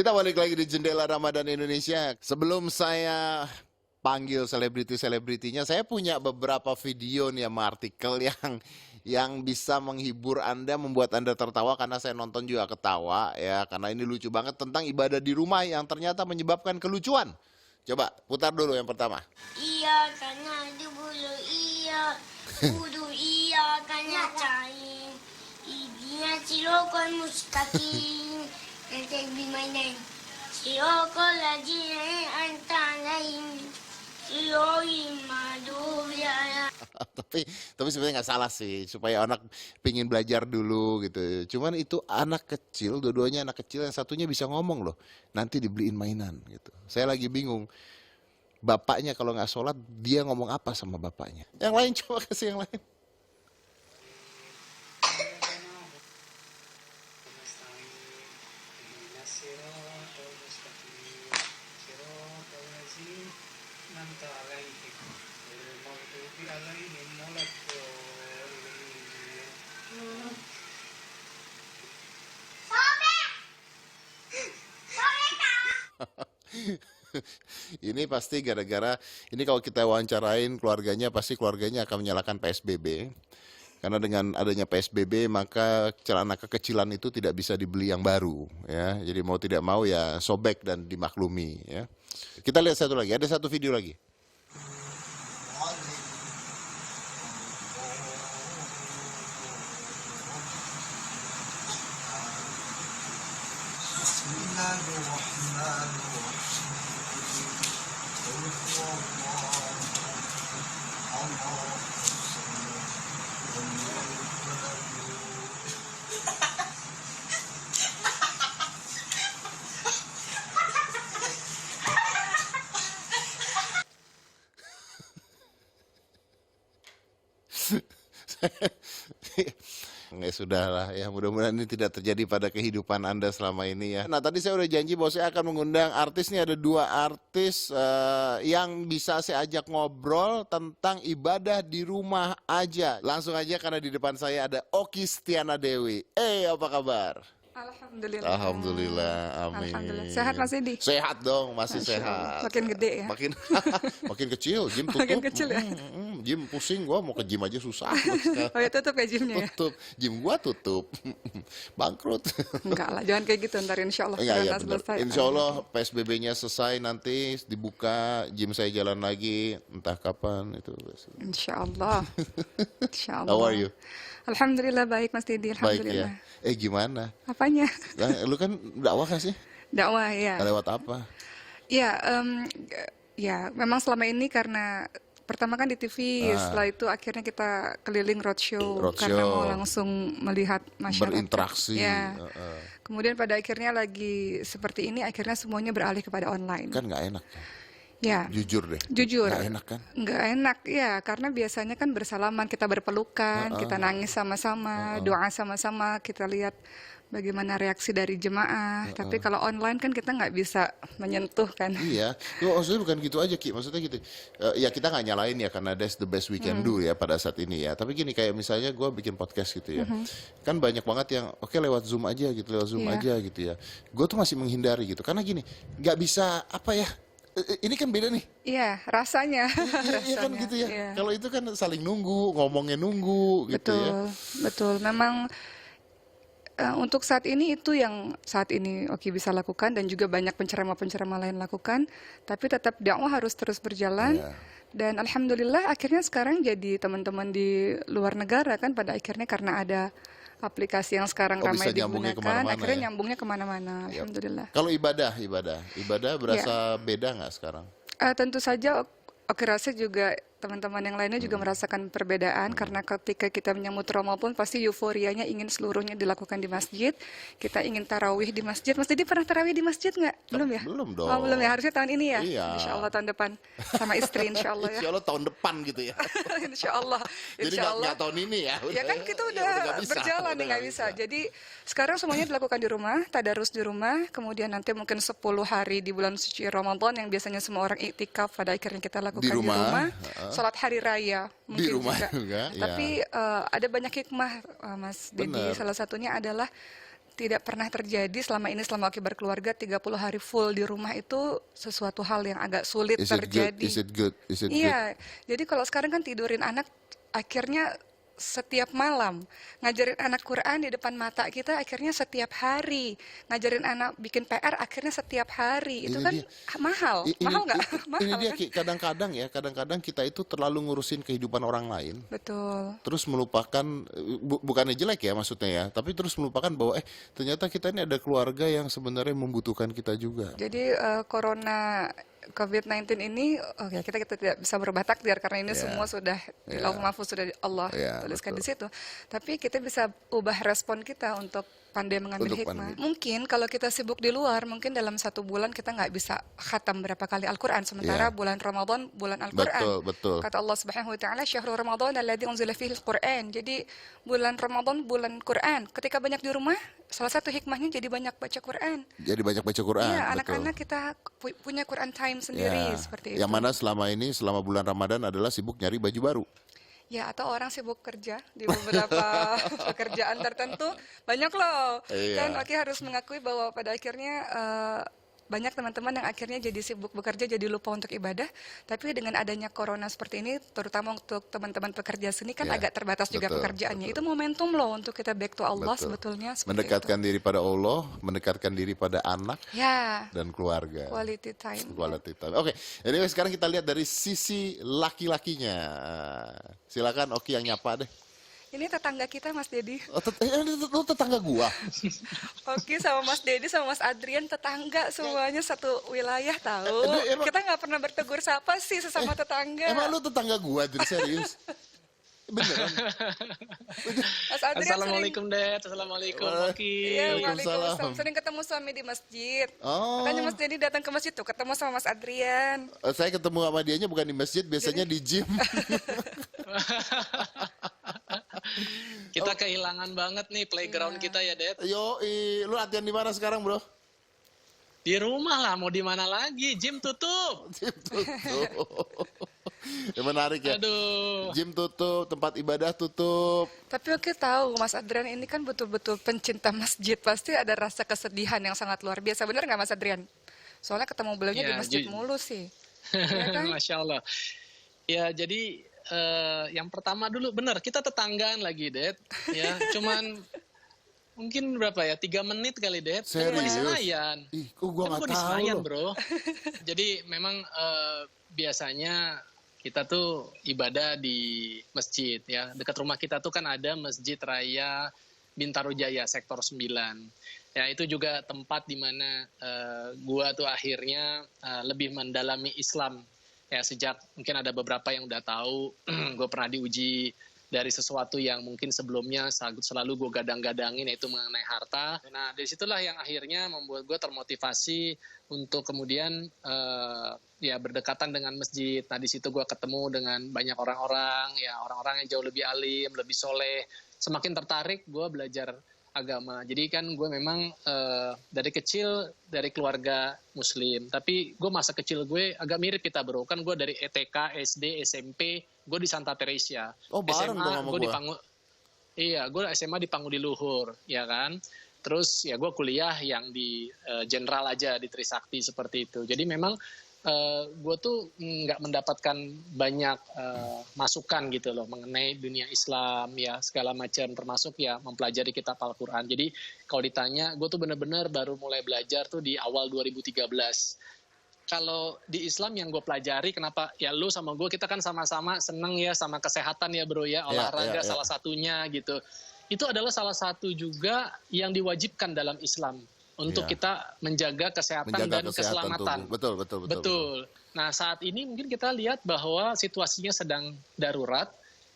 Kita balik lagi di Jendela Ramadan Indonesia. Sebelum saya panggil selebriti-selebritinya, saya punya beberapa video nih sama artikel yang bisa menghibur Anda, membuat Anda tertawa, karena saya nonton juga ketawa ya, karena ini lucu banget tentang ibadah di rumah yang ternyata menyebabkan kelucuan. Coba putar dulu yang pertama. Iya karena dulu iya kudu iya karena cair idinya sirokol mustaqim nanti dimainan sirokol lagi antara ini siroi madu ya. tapi sebenarnya nggak salah sih, supaya anak pingin belajar dulu gitu. Cuman itu anak kecil, dua-duanya anak kecil, yang satunya bisa ngomong loh, nanti dibeliin mainan gitu. Saya lagi bingung, bapaknya kalau nggak sholat dia ngomong apa sama bapaknya. Yang lain, coba kasih yang lain. Ini pasti gara-gara, ini kalau kita wawancarain keluarganya, pasti keluarganya akan menyalahkan PSBB. Karena dengan adanya PSBB maka celana kekecilan itu tidak bisa dibeli yang baru ya. Jadi mau tidak mau ya sobek dan dimaklumi ya. Kita lihat satu lagi, ada satu video lagi. Ya sudah lah ya, mudah-mudahan ini tidak terjadi pada kehidupan Anda selama ini ya. Nah tadi saya udah janji bahwa saya akan mengundang artis. Nih ada dua artis yang bisa saya ajak ngobrol tentang ibadah di rumah aja. Langsung aja, karena di depan saya ada Okky Stiana Dewi. Apa kabar? Alhamdulillah. Alhamdulillah, amin. Alhamdulillah. Sehat Mas Edi? Sehat dong, masih Masya Allah. sehat. Makin gede ya? Makin kecil, gym tutup. Makin kecil ya? Gym pusing, gua mau ke gym aja susah. Oh ya tutup ya gymnya ya? Tutup, gym gua tutup. Bangkrut. Enggak lah, jangan kayak gitu ntar insya Allah. Enggak, ya Corona benar. selesai. Insya Allah PSBB-nya selesai, nanti dibuka, gym saya jalan lagi, entah kapan itu. Insya Allah. Insya Allah. How are you? Alhamdulillah baik Mas Didi, Baik Alhamdulillah. ya. Gimana? Apanya? Nah, lu kan dakwah kan sih? Dakwah ya. Lewat apa? Ya, ya memang selama ini karena pertama kan di TV, setelah itu akhirnya kita keliling roadshow karena mau langsung melihat masyarakat. Berinteraksi. Ya. Kemudian pada akhirnya lagi seperti ini, akhirnya semuanya beralih kepada online. Kan nggak enak kan? Ya. Jujur deh. Jujur. Nggak enak kan? Nggak enak ya, karena biasanya kan bersalaman, kita berpelukan, kita nangis sama-sama, doa sama-sama, kita lihat bagaimana reaksi dari jemaah. Tapi kalau online kan kita nggak bisa menyentuh kan. Iya, maksudnya bukan gitu aja Ki, maksudnya gitu. Ya kita nggak nyalain ya, karena that's the best we can do ya pada saat ini ya. Tapi gini, kayak misalnya gue bikin podcast gitu ya, kan banyak banget yang oke lewat Zoom aja gitu, lewat Zoom aja gitu ya. Gue tuh masih menghindari gitu, karena gini, nggak bisa apa ya. Ini kan beda nih. Iya, rasanya. Iya kan gitu ya. Iya. Kalau itu kan saling nunggu, ngomongnya nunggu gitu Betul, ya. betul. Memang untuk saat ini itu yang saat ini Okky bisa lakukan, dan juga banyak penceramah-penceramah lain lakukan. Tapi tetap dakwah harus terus berjalan. Iya. Dan alhamdulillah akhirnya sekarang jadi teman-teman di luar negara kan pada akhirnya, karena ada aplikasi yang sekarang ramai bisa nyambungnya digunakan, kemana-mana akhirnya ya? nyambungnya kemana-mana. Alhamdulillah. Kalau ibadah berasa beda nggak sekarang? Tentu saja Okky rasa juga teman-teman yang lainnya juga merasakan perbedaan, karena ketika kita menyambut Ramadan pasti euforianya ingin seluruhnya dilakukan di masjid. Kita ingin tarawih di masjid. Mas Didi pernah tarawih di masjid nggak? Belum ya? Belum dong. Oh, belum ya. Harusnya tahun ini ya? Iya. Insya Allah tahun depan sama istri insya Allah ya. Insya Allah tahun depan gitu ya. Insya Allah. Jadi Insya Allah. nggak tahun ini ya. Ya kan kita udah nggak bisa, berjalan nih, nggak bisa. Jadi sekarang semuanya dilakukan di rumah, tadarus di rumah, kemudian nanti mungkin 10 hari di bulan suci Ramadan yang biasanya semua orang iktikaf, pada akhirnya kita lakukan di rumah. Salat hari raya mungkin Di rumah juga, ya. Tapi ada banyak hikmah Mas Didi. Bener. Salah satunya adalah tidak pernah terjadi selama Oki berkeluarga 30 hari full di rumah itu sesuatu hal yang agak sulit Is it good? terjadi. Is it good? Is it good? Iya, jadi kalau sekarang kan tidurin anak akhirnya setiap malam, ngajarin anak Quran di depan mata kita akhirnya setiap hari, ngajarin anak bikin PR akhirnya setiap hari, itu Ini kan dia. mahal, Ini mahal nggak? ini Mahal dia kan? Ki. Kadang-kadang kita itu terlalu ngurusin kehidupan orang lain. Betul. Terus melupakan, bukannya jelek ya maksudnya ya, tapi terus melupakan bahwa ternyata kita ini ada keluarga yang sebenarnya membutuhkan kita juga. Jadi corona COVID-19 ini, oke kita tidak bisa berubah takdir karena ini Ya, semua sudah di Lauhul Mahfuz, sudah Allah ya, tuliskan di betul. situ. Tapi kita bisa ubah respon kita untuk pandai mengambil Untuk hikmah. pandai. Mungkin kalau kita sibuk di luar, mungkin dalam 1 bulan kita nggak bisa khatam berapa kali Al-Quran. Sementara Ya, bulan Ramadan, bulan Al-Quran. betul, betul. Kata Allah Subhanahu wa taala, "Syahrul Ramadan alladzi unzila fihi al-Qur'an." Jadi bulan Ramadan bulan Quran. Ketika banyak di rumah, salah satu hikmahnya jadi banyak baca Quran. Jadi banyak baca Quran, Iya, betul. anak-anak kita punya Quran time sendiri Ya, seperti yang itu. mana selama bulan Ramadan adalah sibuk nyari baju baru. Ya, atau orang sibuk kerja di beberapa pekerjaan tertentu, banyak loh. Dan Iya, Oki harus mengakui bahwa pada akhirnya banyak teman-teman yang akhirnya jadi sibuk bekerja, jadi lupa untuk ibadah. Tapi dengan adanya corona seperti ini, terutama untuk teman-teman pekerja seni kan ya, agak terbatas juga betul, pekerjaannya. betul, Itu momentum loh untuk kita back to Allah betul. sebetulnya seperti itu. Mendekatkan diri pada Allah, mendekatkan diri pada anak Ya, dan keluarga. quality time. Ya. Quality time. Oke, jadi sekarang kita lihat dari sisi laki-lakinya. Silakan Oki yang nyapa deh. Ini tetangga kita Mas Dedi. Lu tetangga gua. Oke, sama Mas Dedi sama Mas Adrian tetangga semuanya satu wilayah tahu. Emang, Kita nggak pernah bertegur sapa sih sesama tetangga. emang lu tetangga gua, jadi serius. Beneran. Mas Adrian sering, Assalamualaikum Dad, Assalamualaikum Oki. iya, Waalaikumsalam. Waalaikumsalam. Sering ketemu suami di masjid. Oh, Makanya Mas Dedi datang ke masjid tuh ketemu sama Mas Adrian. saya ketemu sama dianya bukan di masjid, biasanya di gym. Kita kehilangan banget nih playground kita ya Dad. Yo, lu latihan di mana sekarang, bro? Di rumah lah, mau di mana lagi? Gym tutup. Gym tutup. Ya, menarik ya. Aduh. Gym tutup, tempat ibadah tutup. Tapi Oke tahu Mas Adrian ini kan betul-betul pencinta masjid. Pasti ada rasa kesedihan yang sangat luar biasa. Bener nggak Mas Adrian? Soalnya ketemu beliaunya di Ya, masjid mulu sih. Iya kan? Masya Allah. Ya jadi yang pertama dulu bener kita tetanggaan lagi Dad. Ya cuman mungkin berapa ya 3 menit kali Dad. Kan gua di Serius? Senayan. Ih, kok gua Kan nggak gua di tahu Senayan loh. bro. Jadi memang biasanya kita tuh ibadah di masjid ya. Dekat rumah kita tuh kan ada Masjid Raya Bintaro Jaya Sektor 9. Ya itu juga tempat di mana gua tuh akhirnya lebih mendalami Islam. Ya sejak mungkin ada beberapa yang udah tahu gue pernah diuji dari sesuatu yang mungkin sebelumnya selalu gue gadang-gadangin, yaitu mengenai harta. Nah dari situlah yang akhirnya membuat gue termotivasi untuk kemudian ya berdekatan dengan masjid. Nah di situ gue ketemu dengan banyak orang-orang, ya orang-orang yang jauh lebih alim, lebih soleh. Semakin tertarik gue belajar agama. Jadi kan gue memang dari kecil dari keluarga muslim. Tapi gue masa kecil gue agak mirip kita bro. Kan gue dari TK, SD, SMP, gue di Santa Teresia. Oh, bareng dong sama gue di gua. Iya, gue SMA di Pangudi Luhur, ya kan. Terus ya gue kuliah yang di Jenderal aja di Trisakti seperti itu. Jadi memang gue tuh nggak mendapatkan banyak masukan gitu loh mengenai dunia Islam ya segala macam, termasuk ya mempelajari kitab Al-Quran. Jadi kalau ditanya, gue tuh bener-bener baru mulai belajar tuh di awal 2013. Kalau di Islam yang gue pelajari, kenapa ya lu sama gue kita kan sama-sama seneng ya sama kesehatan ya bro ya, olahraga salah satunya gitu. Itu adalah salah satu juga yang diwajibkan dalam Islam untuk Ya. kita menjaga kesehatan dan kesehatan keselamatan. tubuh. Betul. Nah saat ini mungkin kita lihat bahwa situasinya sedang darurat.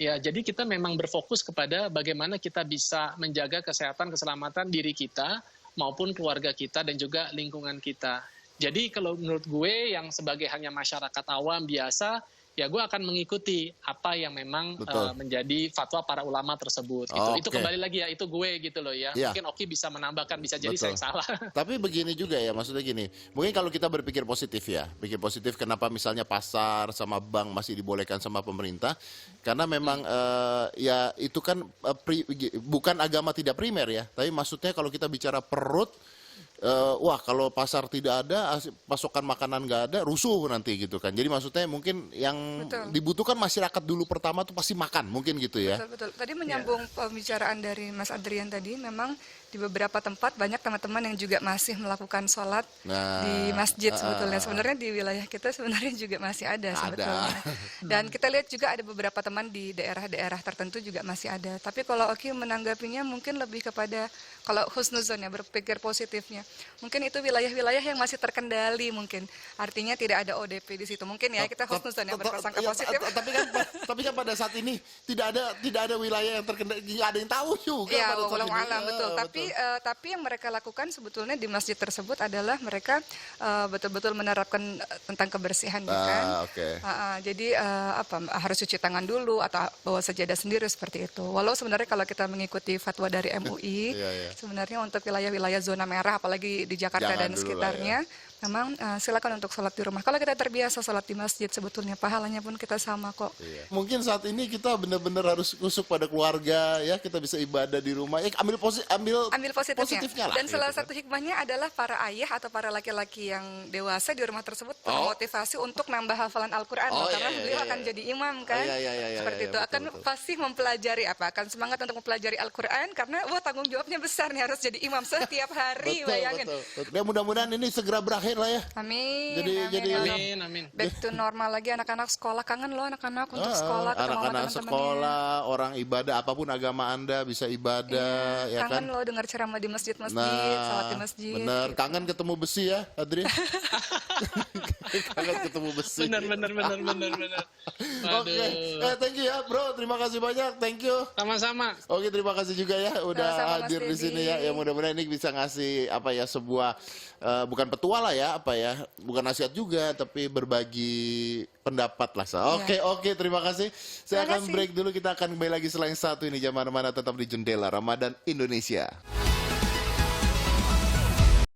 Ya, jadi kita memang berfokus kepada bagaimana kita bisa menjaga kesehatan, keselamatan diri kita maupun keluarga kita dan juga lingkungan kita. Jadi kalau menurut gue yang sebagai hanya masyarakat awam biasa, ya gue akan mengikuti apa yang memang Betul. menjadi fatwa para ulama tersebut gitu. Itu Oke. kembali lagi ya, itu gue gitu loh ya. Iya. Mungkin Oki bisa menambahkan, bisa jadi Betul. saya yang salah. Tapi begini juga ya, maksudnya gini, mungkin kalau kita berpikir positif ya, pikir positif kenapa misalnya pasar sama bank masih dibolehkan sama pemerintah, karena memang ya itu kan bukan agama tidak primer ya, tapi maksudnya kalau kita bicara perut, wah kalau pasar tidak ada, pasokan makanan nggak ada, rusuh nanti gitu kan. Jadi maksudnya mungkin yang Betul. dibutuhkan masyarakat dulu pertama tuh pasti makan, mungkin gitu ya. Betul, betul. Tadi menyambung pembicaraan dari Mas Adrian tadi, memang di beberapa tempat banyak teman-teman yang juga masih melakukan sholat Nah, di masjid sebetulnya. Sebenarnya di wilayah kita sebenarnya juga masih ada sebetulnya. Dan kita lihat juga ada beberapa teman di daerah-daerah tertentu juga masih ada. Tapi kalau Oki menanggapinya mungkin lebih kepada, kalau husnuzon ya, berpikir positifnya. Mungkin itu wilayah-wilayah yang masih terkendali mungkin. Artinya tidak ada ODP di situ. Mungkin ya kita husnuzon ya, berprasangka Ya, positif. tapi kan pada saat ini tidak ada wilayah yang terkendali, nggak ada yang tahu juga Iya, pada saat walau ini. alam betul. Tapi yang mereka lakukan sebetulnya di masjid tersebut adalah mereka betul-betul menerapkan tentang kebersihan ya kan. Oke. Jadi harus cuci tangan dulu atau bawa sajadah sendiri seperti itu. Walau sebenarnya kalau kita mengikuti fatwa dari MUI, Iya, iya. sebenarnya untuk wilayah-wilayah zona merah, apalagi di Jakarta Jangan dan dulu lah sekitarnya, memang silakan untuk sholat di rumah. Kalau kita terbiasa sholat di masjid, sebetulnya pahalanya pun kita sama kok. Iya. Mungkin saat ini kita benar-benar harus kusuk pada keluarga ya, kita bisa ibadah di rumah. Ambil positifnya. lah, Dan salah gitu kan. satu hikmahnya adalah para ayah atau para laki-laki yang dewasa di rumah tersebut termotivasi untuk nambah hafalan Al-Quran Oh, karena iya, beliau iya, akan iya. jadi imam kan. Iya, Seperti iya, itu betul, akan betul. fasih mempelajari akan semangat untuk mempelajari Al-Quran karena tanggung jawabnya besar nih, harus jadi imam setiap hari, bayangin. Betul. Ya mudah-mudahan ini segera berakhir lah ya. Amin. Jadi- amin. Amin, amin. Back to normal lagi, anak-anak sekolah, kangen loh anak-anak untuk sekolah ketemu sama Anak-anak teman-temannya. sekolah, orang ibadah, apapun agama Anda bisa ibadah, ya kan? Kangen loh dengar ceramah di masjid-masjid, salat di masjid. bener. gitu. Kangen ketemu besi ya, Adri? Kangen ketemu besi. Benar. Oke, thank you ya bro, terima kasih banyak, thank you. Sama-sama. Oke, terima kasih juga ya udah Sama-sama, Mas hadir di Dedi. sini ya. Ya mudah-mudahan ini bisa ngasih apa ya, sebuah bukan petua lah ya, apa ya, bukan nasihat juga, tapi berbagi pendapat lah. Oke, terima kasih. Saya Terima akan kasih. break dulu, kita akan kembali lagi selain satu ini. Jangan mana-mana, tetap di Jendela Ramadan Indonesia.